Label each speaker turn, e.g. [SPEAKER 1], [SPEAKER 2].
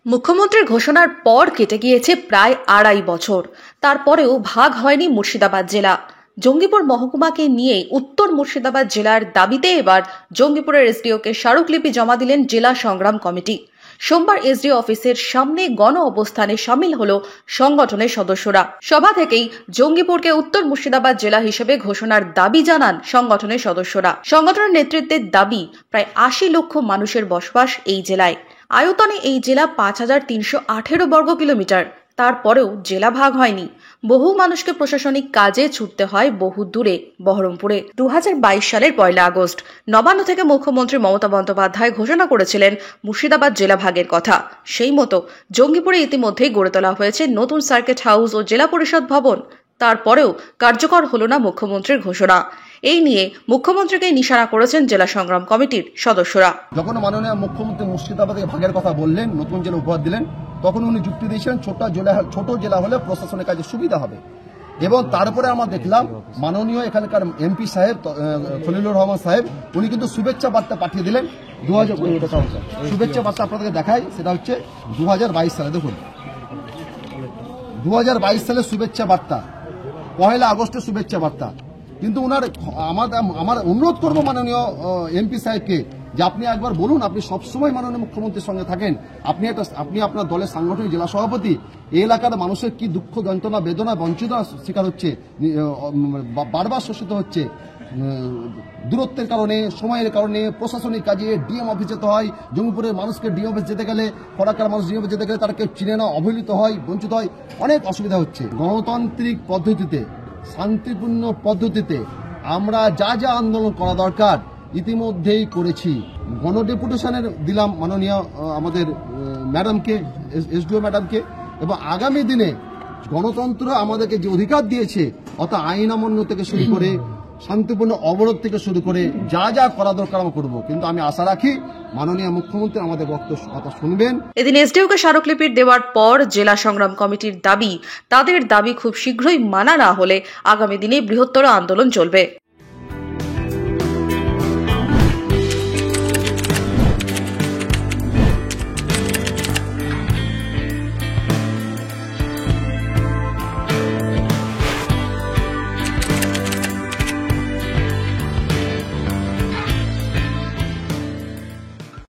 [SPEAKER 1] মুখ্যমন্ত্রীর ঘোষণার পর কেটে গিয়েছে প্রায় ২.৫ বছর। তারপরেও ভাগ হয়নি মুর্শিদাবাদ জেলা। জঙ্গিপুর মহকুমাকে নিয়ে উত্তর মুর্শিদাবাদ জেলার দাবিতে এবার জঙ্গিপুরের এসডিওকে স্মারকলিপি জমা দিলেন জেলা সংগ্রাম কমিটি। সোমবার এসডিও অফিসের সামনে গণ অবস্থানে সামিল হলো সংগঠনের সদস্যরা। সভা থেকেই জঙ্গিপুরকে উত্তর মুর্শিদাবাদ জেলা হিসেবে ঘোষণার দাবি জানান সংগঠনের সদস্যরা। সংগঠনের নেতৃত্বের দাবি, প্রায় ৮০ লক্ষ মানুষের বসবাস এই জেলায়। আয়তনে এই জেলা ৫,৩১৮ বর্গ কিলোমিটার। তারপরেও জেলা ভাগ হয়নি। বহু মানুষকে প্রশাসনিক কাজে ছুটতে হয় বহু দূরে, বহরমপুরে। ২০২২ সালের ১ আগস্ট নবান্ন থেকে মুখ্যমন্ত্রী মমতা বন্দ্যোপাধ্যায় ঘোষণা করেছিলেন মুর্শিদাবাদ জেলা ভাগের কথা। সেই মতো জঙ্গিপুরে ইতিমধ্যেই গড়ে তোলা হয়েছে নতুন সার্কিট হাউস ও জেলা পরিষদ ভবন। তারপরেও কার্যকর হলো না মুখ্যমন্ত্রীর ঘোষণা। এই নিয়ে মুখ্যমন্ত্রীকে নিশানা করেছেন জেলা সংগ্রাম কমিটির সদস্যরা।
[SPEAKER 2] যখন মাননীয় মুখ্যমন্ত্রী মুর্শিদাবাদে ভাগের কথা বললেন, নতুন জেলা উপহার দিলেন, তখন উনি যুক্তি দিয়েছিলেন ছোট জেলা হলে প্রশাসনের কাজে সুবিধা হবে। এবং তারপরে আমরা দেখলাম মাননীয় এখানকার এমপি সাহেব খলিলুর রহমান সাহেব উনি কিন্তু শুভেচ্ছা বার্তা পাঠিয়ে দিলেন। 2000 শুভেচ্ছা বার্তা আপনাদেরকে দেখাই, সেটা হচ্ছে 2022 সালে। দেখুন 2022 সালের শুভেচ্ছা বার্তা, 1 আগস্টের শুভেচ্ছা বার্তা। কিন্তু আমার অনুরোধ করবো মাননীয় এমপি সাহেবকে যে আপনি একবার বলুন, আপনি সবসময় মাননীয় মুখ্যমন্ত্রীর সঙ্গে থাকেন, আপনি আপনার দলের সাংগঠনিক জেলা সভাপতি, এই এলাকার মানুষের কি দুঃখ যন্ত্রণা বেদনা বঞ্চনার শিকার হচ্ছে, বারবার শোষিত হচ্ছে, দূরত্বের কারণে, সময়ের কারণে, প্রশাসনিক কাজে ডিএম অফিস যেতে হয়। জঙ্গিপুরের মানুষকে ডিএম অফিস যেতে গেলে, ফরাক্কার মানুষ ডিএম অফিস যেতে গেলে তারা কেউ চিনে না, অবহেলিত হয়, বঞ্চিত হয়, অনেক অসুবিধা হচ্ছে। গণতান্ত্রিক পদ্ধতিতে, শান্তিপূর্ণ পদ্ধতিতে আমরা যা যা আন্দোলন করা দরকার ইতিমধ্যেই করেছি। গণডেপুটেশনের দিলাম মাননীয় আমাদের ম্যাডামকে, এসডিও ম্যাডামকে, এবং আগামী দিনে গণতন্ত্র আমাদেরকে যে অধিকার দিয়েছে, অর্থাৎ আইন অমান্য থেকে শুরু করে শান্তিপূর্ণ অবরোধ থেকে শুরু করে যা যা করা দরকার আমরা করবো। কিন্তু আমি আশা রাখি মাননীয় মুখ্যমন্ত্রী আমাদের বক্তব্য কথা শুনবেন।
[SPEAKER 1] এদিন এসডিওকে স্মারকলিপি দেওয়ার পর জেলা সংগ্রাম কমিটির দাবি, তাদের দাবি খুব শীঘ্রই মানা না হলে আগামী দিনে বৃহত্তর আন্দোলন চলবে।